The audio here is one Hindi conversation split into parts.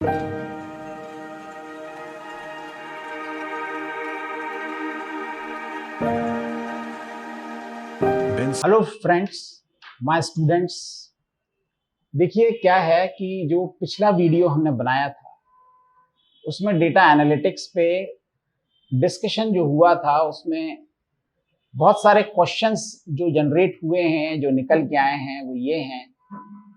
Hello friends, my students. देखिए क्या है कि जो पिछला वीडियो हमने बनाया था उसमें डेटा एनालिटिक्स पे डिस्कशन जो हुआ था उसमें बहुत सारे क्वेश्चंस जो जनरेट हुए हैं, जो निकल के आए हैं, वो ये हैं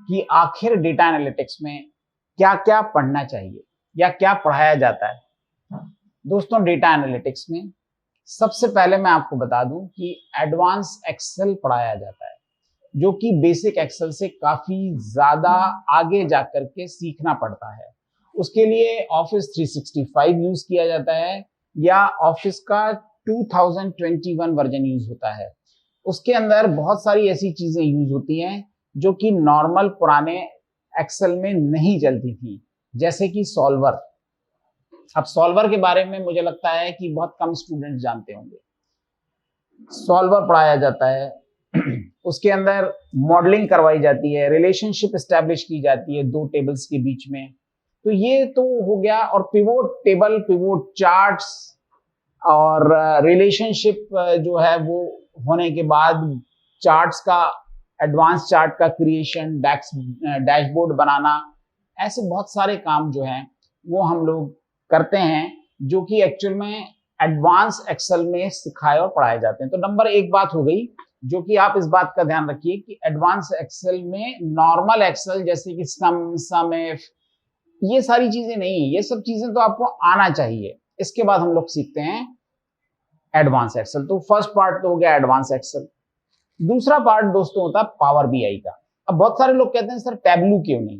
कि आखिर डेटा एनालिटिक्स में क्या क्या पढ़ना चाहिए या क्या पढ़ाया जाता है। दोस्तों, डेटा एनालिटिक्स में सबसे पहले मैं आपको बता दूं कि एडवांस एक्सेल पढ़ाया जाता है, जो कि बेसिक एक्सेल से काफी ज्यादा आगे जाकर के सीखना पड़ता है। उसके लिए ऑफिस 365 यूज किया जाता है या ऑफिस का 2021 वर्जन यूज होता है। उसके अंदर बहुत सारी ऐसी चीजें यूज होती हैं जो कि नॉर्मल पुराने एक्सेल में नहीं चलती थी, जैसे कि सॉल्वर। अब सॉल्वर के बारे में मुझे लगता है कि बहुत कम स्टूडेंट जानते होंगे। सॉल्वर पढ़ाया जाता है उसके अंदर मॉडलिंग करवाई जाती है, रिलेशनशिप एस्टैब्लिश की जाती है दो टेबल्स के बीच में। तो ये तो हो गया। और पिवोट टेबल, पिवोट चार्ट्स और रिलेशनशिप जो है वो होने के बाद चार्ट्स का, एडवांस चार्ट का क्रिएशन, डैशबोर्ड बनाना, ऐसे बहुत सारे काम जो हैं वो हम लोग करते हैं, जो कि एक्चुअल में एडवांस एक्सेल में सिखाए और पढ़ाए जाते हैं। तो नंबर एक बात हो गई, जो कि आप इस बात का ध्यान रखिए कि एडवांस एक्सेल में नॉर्मल एक्सेल जैसे कि सम इफ, ये सारी चीजें नहीं, ये सब चीजें तो आपको आना चाहिए। इसके बाद हम लोग सीखते हैं एडवांस एक्सेल। तो फर्स्ट पार्ट तो हो गया एडवांस एक्सेल। दूसरा पार्ट दोस्तों होता है पावर बीआई का। अब बहुत सारे लोग कहते हैं सर टैबलू क्यों नहीं।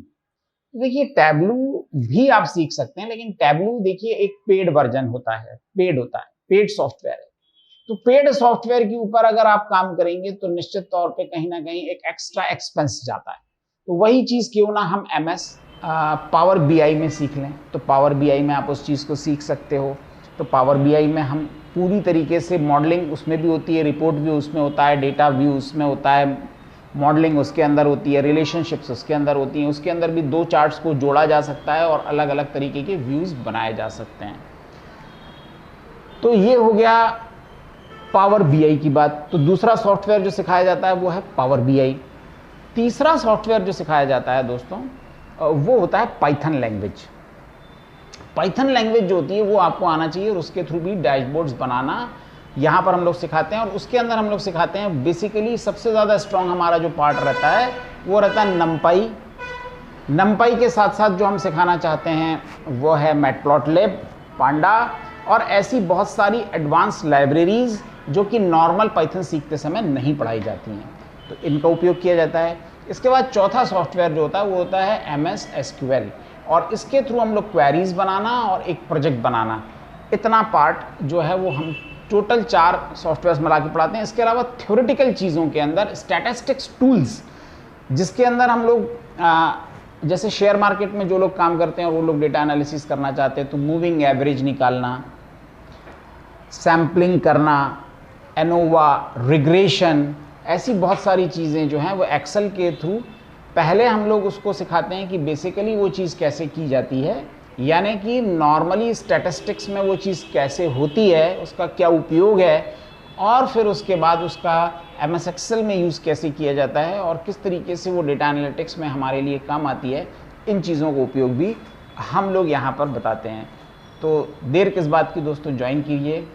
देखिए टैबलू भी आप सीख सकते हैं, लेकिन टैबलू देखिए एक पेड वर्जन होता है, पेड सॉफ्टवेयर है। तो पेड सॉफ्टवेयर के ऊपर अगर आप काम करेंगे तो निश्चित तौर पे कहीं ना कहीं एक एक्स्ट्रा एक्सपेंस जाता है। तो वही चीज क्यों ना हम एमएस पावर बीआई में सीख लें। तो पावर बीआई में आप उस चीज को सीख सकते हो। तो पावर बीआई में हम पूरी तरीके से मॉडलिंग उसमें भी होती है, रिपोर्ट भी उसमें होता है, डेटा व्यू उसमें होता है, मॉडलिंग उसके अंदर होती है, रिलेशनशिप्स उसके अंदर होती हैं। उसके अंदर भी दो चार्ट्स को जोड़ा जा सकता है और अलग अलग तरीके के व्यूज बनाए जा सकते हैं। तो ये हो गया पावर बीआई की बात। तो दूसरा सॉफ्टवेयर जो सिखाया जाता है वो है पावर बीआई। तीसरा सॉफ्टवेयर जो सिखाया जाता है दोस्तों वो होता है पाइथन लैंग्वेज। पाइथन लैंग्वेज जो होती है वो आपको आना चाहिए और उसके थ्रू भी डैशबोर्ड्स बनाना यहाँ पर हम लोग सिखाते हैं। और उसके अंदर हम लोग सिखाते हैं बेसिकली सबसे ज़्यादा स्ट्रॉन्ग हमारा जो पार्ट रहता है वो रहता है नमपाई। नमपाई के साथ साथ जो हम सिखाना चाहते हैं वो है मैटप्लॉटलिब, पांडा और ऐसी बहुत सारी एडवांस लाइब्रेरीज जो कि नॉर्मल पाइथन सीखते समय नहीं पढ़ाई जाती हैं, तो इनका उपयोग किया जाता है। इसके बाद चौथा सॉफ्टवेयर जो होता है वो होता है MS SQL, और इसके थ्रू हम लोग क्वेरीज बनाना और एक प्रोजेक्ट बनाना, इतना पार्ट जो है वो हम टोटल 4 सॉफ्टवेयर्स मिला के पढ़ाते हैं। इसके अलावा थ्योरेटिकल चीज़ों के अंदर स्टैटिस्टिक्स टूल्स, जिसके अंदर हम लोग जैसे शेयर मार्केट में जो लोग काम करते हैं और वो लोग डेटा एनालिसिस करना चाहते हैं तो मूविंग एवरेज निकालना, सैम्पलिंग करना, एनोवा, रिग्रेशन, ऐसी बहुत सारी चीज़ें जो हैं वो एक्सेल के थ्रू पहले हम लोग उसको सिखाते हैं कि बेसिकली वो चीज़ कैसे की जाती है, यानी कि नॉर्मली स्टैटिस्टिक्स में वो चीज़ कैसे होती है, उसका क्या उपयोग है, और फिर उसके बाद उसका MS एक्सेल में यूज़ कैसे किया जाता है और किस तरीके से वो डेटा एनालिटिक्स में हमारे लिए काम आती है। इन चीज़ों का उपयोग भी हम लोग यहाँ पर बताते हैं। तो देर किस बात की दोस्तों, ज्वाइन कीजिए।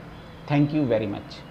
Thank you very much.